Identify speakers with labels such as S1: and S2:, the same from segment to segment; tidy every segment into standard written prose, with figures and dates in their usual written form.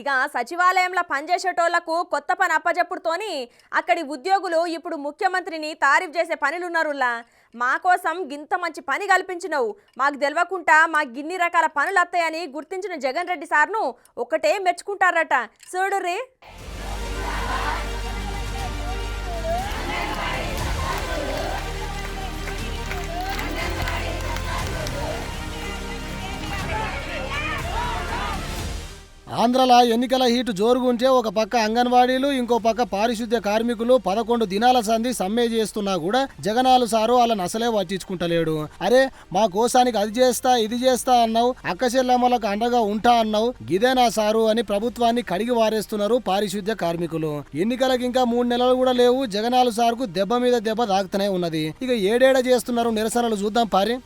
S1: ఇక సచివాలయంలో పనిచేసేటోళ్లకు కొత్త పని అప్పజెప్పుడుతోని అక్కడి ఉద్యోగులు ఇప్పుడు ముఖ్యమంత్రిని తారీఫ్ చేసే పనులున్నారులా. మా కోసం గింత మంచి పని కల్పించినవు, మాకు తెలవకుండా మాకు గిన్ని రకాల పనులు వస్తాయని గుర్తించిన జగన్ రెడ్డి సార్ను ఒకటే మెచ్చుకుంటారట. చూడుర్రి.
S2: ఆంధ్రలో ఎన్నికల హీటు జోరుగుంటే ఒక పక్క అంగన్వాడీలు, ఇంకో పక్క పారిశుద్ధ్య కార్మికులు 11 దినాల సంధి సమ్మె చేస్తున్నా కూడా జగనాలు సారు వాళ్ళని అసలే పట్టించుకుంటలేడు. అరే మా కోసానికి అది చేస్తా ఇది చేస్తా అన్నావు, అక్క చెల్లెమ్మలకు అండగా ఉంటా అన్నావు, గిదేనా సారు అని ప్రభుత్వాన్ని కడిగి వారేస్తున్నారు పారిశుద్ధ్య కార్మికులు. ఎన్నికలకు ఇంకా 3 నెలలు కూడా లేవు, జగనాలు సార్కు దెబ్బ మీద దెబ్బ తాకుతూనే ఉన్నది. ఇక ఏడేడ చేస్తున్నారు నిరసనలు చూద్దాం పారి.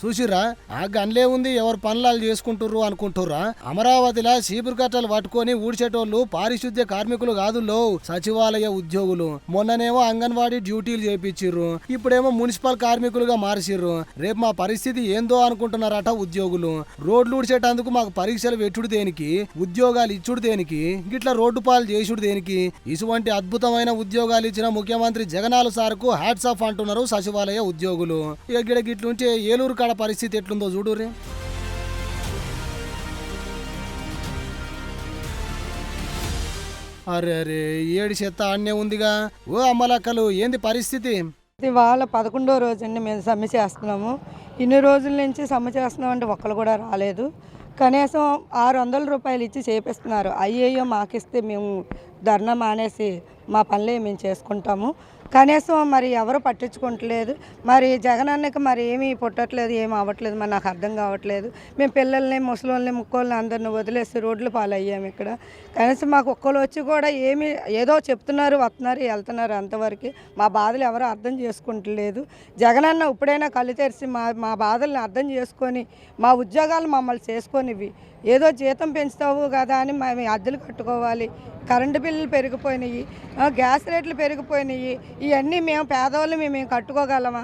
S2: చూసిరా ఆ గన్లే ఉంది, ఎవరు పనులు చేసుకుంటుర్రు అనుకుంటుర్రా. అమరావతిలో చీపురు కట్టలు పట్టుకొని ఊడ్చేటోళ్ళు పారిశుద్ధ్య కార్మికులు కాదుల్లో, సచివాలయ ఉద్యోగులు. మొన్ననేమో అంగన్వాడీ డ్యూటీలు చేపించిర్రు, ఇప్పుడేమో మున్సిపల్ కార్మికులుగా మార్చిర్రు. రేపు మా పరిస్థితి ఏందో అనుకుంటున్నారట ఉద్యోగులు. రోడ్లు ఊడ్చేటందుకు మాకు పరీక్షలు పెట్టుడు దేనికి, ఉద్యోగాలు ఇచ్చుడు దేనికి, గిట్లా రోడ్డు పాలు చేసుడు దేనికి? ఇటువంటి అద్భుతమైన ఉద్యోగాలు ఇచ్చిన ముఖ్యమంత్రి జగనాలు సార్కు హ్యాట్స్ ఆఫ్ అంటున్నారు సచివాలయ ఉద్యోగులు. ఇక గిట్లుంటే ఏలూరు పరిస్థితి ఎట్లుందో చూడుర్రి. అరే అరే ఏడు చెత్త ఆడనే ఉందిగా. ఓ అమ్మలక్కలు ఏంది పరిస్థితి?
S3: ఇవాళ 11వ రోజండి మేము సమ్మె చేస్తున్నాము. ఇన్ని రోజుల నుంచి సమ్మె చేస్తున్నాం అంటే ఒక్కరు కూడా రాలేదు. కనీసం 600 రూపాయలు ఇచ్చి చేపిస్తున్నారు. అయ్యయ్యో మాకిస్తే మేము ధర్నా మానేసి మా పనులే మేము చేసుకుంటాము. కనీసం మరి ఎవరు పట్టించుకోవట్లేదు. మరి జగన్ అన్నకి మరి ఏమీ పుట్టట్లేదు, ఏమి అవ్వట్లేదు. మరి నాకు అర్థం కావట్లేదు. మేము పిల్లల్ని, ముసలోళ్ళని, ముక్కోళ్ళని అందరిని వదిలేసి రోడ్లు పాలయ్యాము ఇక్కడ. కనీసం మాకు ఒక్కరు వచ్చి కూడా ఏదో చెప్తున్నారు, వస్తున్నారు, వెళ్తున్నారు, అంతవరకు. మా బాధలు ఎవరు అర్థం చేసుకుంటలేదు. జగన్ అన్న ఇప్పుడైనా కళ్ళు తెరిచి మా బాధల్ని అర్థం చేసుకొని మా ఉద్యోగాలు మమ్మల్ని చేసుకొనివి. ఏదో జీతం పెంచుతావు కదా అని మేము అద్దెలు కట్టుకోవాలి, కరెంటు బిల్లులు పెరిగిపోయినాయి, గ్యాస్ రేట్లు పెరిగిపోయినాయి. ఇవన్నీ మేము పేదవాళ్ళు మేము కట్టుకోగలమా?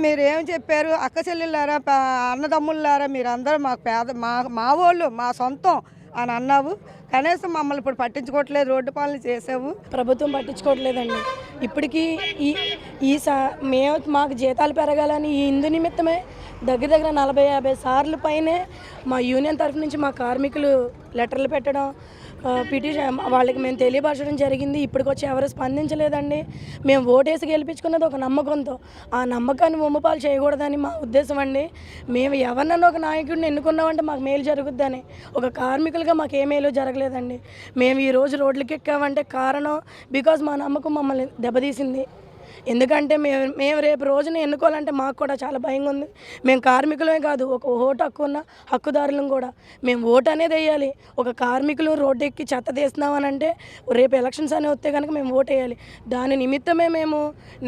S3: మీరేం చెప్పారు? అక్క చెల్లెళ్ళారా, అన్నదమ్ముళ్ళారా, మీరందరూ మాకు మా వాళ్ళు, మా సొంతం అని అన్నావు. కనీసం మమ్మల్ని ఇప్పుడు పట్టించుకోవట్లేదు, రోడ్డు పాలన చేసావు.
S4: ప్రభుత్వం పట్టించుకోవట్లేదండి. ఇప్పటికీ మాకు జీతాలు పెరగాలని ఈ ఇందు నిమిత్తమే దగ్గర 40-50 సార్లు పైనే మా యూనియన్ తరఫు నుంచి మా కార్మికులు లెటర్లు పెట్టడం, పిటిషన్ వాళ్ళకి మేము తెలియపరచడం జరిగింది. ఇప్పటికొచ్చి ఎవరు స్పందించలేదండి. మేము ఓటేసి గెలిపించుకున్నది ఒక నమ్మకంతో, ఆ నమ్మకాన్ని ఒమ్ముపాలు చేయకూడదని మా ఉద్దేశం అండి. మేము ఎవరినన్నా ఒక నాయకుడిని ఎన్నుకున్నామంటే మాకు మేలు జరుగుద్దని. ఒక కార్మికులుగా మాకు ఏ మేలు జరగలేదండి. మేము ఈరోజు రోడ్లకి ఎక్కామంటే కారణం బికాజ్ మా నమ్మకం మమ్మల్ని దెబ్బతీసింది. ఎందుకంటే మేము రేపు రోజున ఎన్నుకోవాలంటే మాకు కూడా చాలా భయంగా ఉంది. మేము కార్మికులమే కాదు, ఒక ఓటు హక్కు ఉన్న హక్కుదారులం కూడా. మేము ఓటు అనేది వేయాలి. ఒక కార్మికులు రోడ్డు ఎక్కి చెత్త తీస్తున్నామని అంటే రేపు ఎలక్షన్స్ అనేవి వస్తే కనుక మేము ఓటు వేయాలి. దాని నిమిత్తమే మేము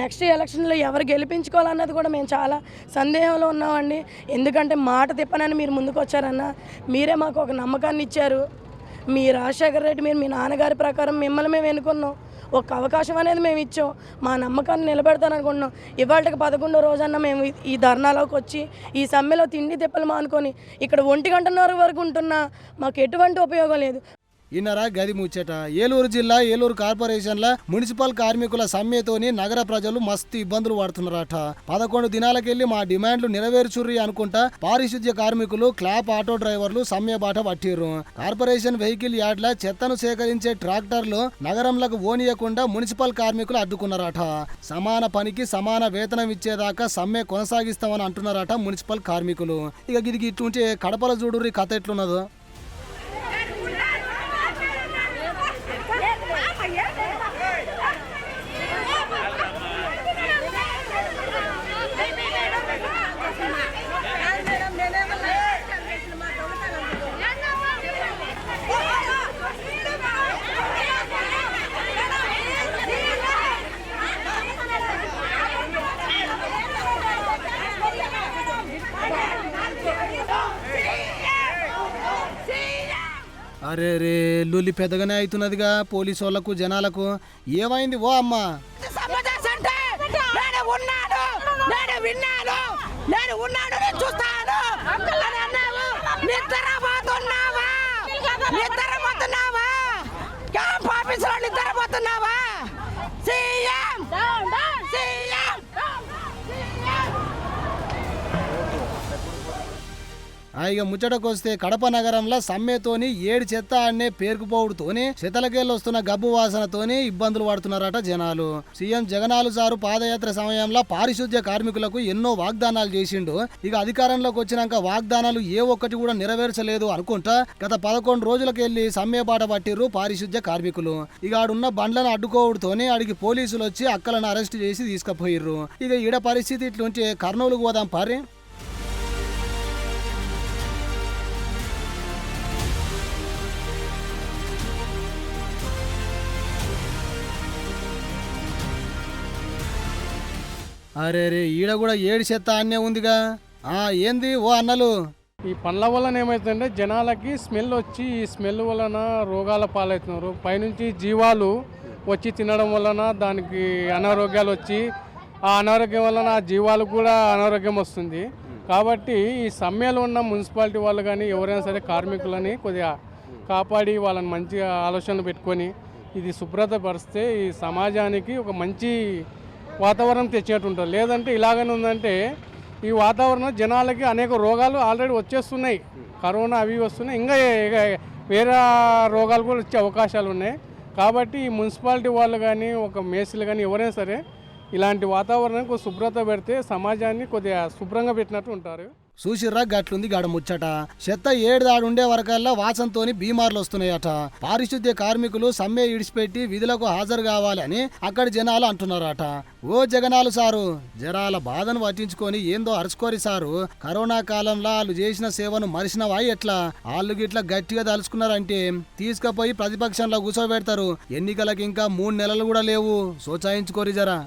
S4: నెక్స్ట్ ఎలక్షన్లో ఎవరు గెలిపించుకోవాలన్నది కూడా మేము చాలా సందేహంలో ఉన్నామండి. ఎందుకంటే మాట తిప్పనని మీరు ముందుకు వచ్చారన్న, మీరే మాకు ఒక నమ్మకాన్ని ఇచ్చారు. మీ రాజశేఖర రెడ్డి మీ నాన్నగారి ప్రకారం మిమ్మల్ని మేము ఎన్నుకున్నాం. ఒక అవకాశం అనేది మేము ఇచ్చాం, మా నమ్మకాన్ని నిలబెడతాననుకుంటున్నాం. ఇవాళకి 11వ రోజన్నా మేము ఈ ధర్నాలోకి వచ్చి ఈ సమ్మెలో తిండి తిప్పలు మానుకొని ఇక్కడ 1 గంటన్నర వరకు ఉంటున్నా మాకు ఎటువంటి ఉపయోగం లేదు.
S2: ఇన్నరా గది ముచ్చట. ఏలూరు జిల్లా ఏలూరు కార్పొరేషన్ల మున్సిపల్ కార్మికుల సమ్మెతోని నగర ప్రజలు మస్తు ఇబ్బందులు పడుతున్నారట. 11 దినాలకెళ్లి మా డిమాండ్లు నెరవేర్చుర్రి అనుకుంటా పారిశుద్ధ్య కార్మికులు, క్లాప్ ఆటో డ్రైవర్లు సమ్మె బాట పట్టిర్రు. కార్పొరేషన్ వెహికల్ యార్డ్ల చెత్తను సేకరించే ట్రాక్టర్లు నగరంలకు ఓనియకుండా మున్సిపల్ కార్మికులు అడ్డుకున్నారట. సమాన పనికి సమాన వేతనం ఇచ్చేదాకా సమ్మె కొనసాగిస్తామని అంటున్నారట మున్సిపల్ కార్మికులు. ఇక గిదికి ఇట్లుంటే కడపల చూడుర్రి కథ ఎట్లున్నదో. అరే రే లొల్లి పెద్దగానే అవుతున్నదిగా పోలీసు వాళ్ళకు జనాలకు. ఏమైంది ఓ అమ్మా? ఇక ముచ్చటకొస్తే కడప నగరంలో సమ్మెతోని 7 చెత్త ఆడనే పేరుకుపోవుడుతోని శతలకేళ్ళు వస్తున్న గబ్బు వాసనతోని ఇబ్బందులు పడుతున్నారట జనాలు. సీఎం జగనాలు సారు పాదయాత్ర సమయంలో పారిశుద్ధ్య కార్మికులకు ఎన్నో వాగ్దానాలు చేసిండు. ఇక అధికారంలోకి వచ్చినాక వాగ్దానాలు ఏ ఒక్కటి కూడా నెరవేర్చలేదు అనుకుంటా గత 11 రోజులకెళ్ళి సమ్మె బాట పట్టిర్రు పారిశుద్ధ్య కార్మికులు. ఇక ఆడున్న బండ్లను అడ్డుకోవడంతోనే ఆడికి పోలీసులు వచ్చి అక్కలను అరెస్ట్ చేసి తీసుకుపోయిర్రు. ఇక ఈడ పరిస్థితి ఇట్లుంటే కర్నూలుకు పోదాం పారి. అరే రే ఈడ కూడా 7 చెత్త అన్నే ఉందిగా. ఏంది ఓ అన్నలు?
S5: ఈ పండ్ల వలన ఏమవుతుందంటే జనాలకి స్మెల్ వచ్చి ఈ స్మెల్ వలన రోగాల పాలవుతున్నారు. పైనుంచి జీవాలు వచ్చి తినడం వలన దానికి అనారోగ్యాలు వచ్చి ఆ అనారోగ్యం వలన ఆ జీవాలకు కూడా అనారోగ్యం వస్తుంది. కాబట్టి ఈ సమ్మెలో ఉన్న మున్సిపాలిటీ వాళ్ళు కానీ ఎవరైనా సరే కార్మికులని కొద్దిగా కాపాడి వాళ్ళని మంచిగా ఆలోచనలు పెట్టుకొని ఇది శుభ్రత పరిస్తే ఈ సమాజానికి ఒక మంచి వాతావరణం తెచ్చేట్టు ఉంటుంది. లేదంటే ఇలాగనే ఉందంటే ఈ వాతావరణం జనాలకి అనేక రోగాలు ఆల్రెడీ వచ్చేస్తున్నాయి. కరోనా అవి వస్తున్నాయి, ఇంకా వేరే రోగాలు కూడా వచ్చే అవకాశాలు ఉన్నాయి. కాబట్టి ఈ మున్సిపాలిటీ వాళ్ళు కానీ ఒక మేస్త్రీలు కానీ ఎవరైనా సరే ఇలాంటి వాతావరణానికి శుభ్రత పెడితే సమాజాన్ని కొద్దిగా శుభ్రంగా పెట్టినట్టు ఉంటారు.
S2: చూసిర్రా గట్లుంది గాడ ముచ్చట. చెత్త 7 దాడు ఉండే వరకల్లా వాసంతోని బీమార్లు వస్తున్నాయట. పారిశుద్ధ్య కార్మికులు సమ్మె ఇడిచిపెట్టి విధులకు హాజరు కావాలని అక్కడి జనాలు అంటున్నారట. ఓ జగనాలు సారు, జరాల బాధను పట్టించుకొని ఏందో అరుచుకోరి సారు. కరోనా కాలంలో వాళ్ళు చేసిన సేవను మరిసినవా ఎట్లా? వాళ్ళు గిట్లా గట్టిగా తలుచుకున్నారంటే తీసుకుపోయి ప్రతిపక్షంలో కూర్చోబెడతారు. ఎన్నికలకు ఇంకా 3 నెలలు కూడా లేవు. సోచాయించుకోరి జరా.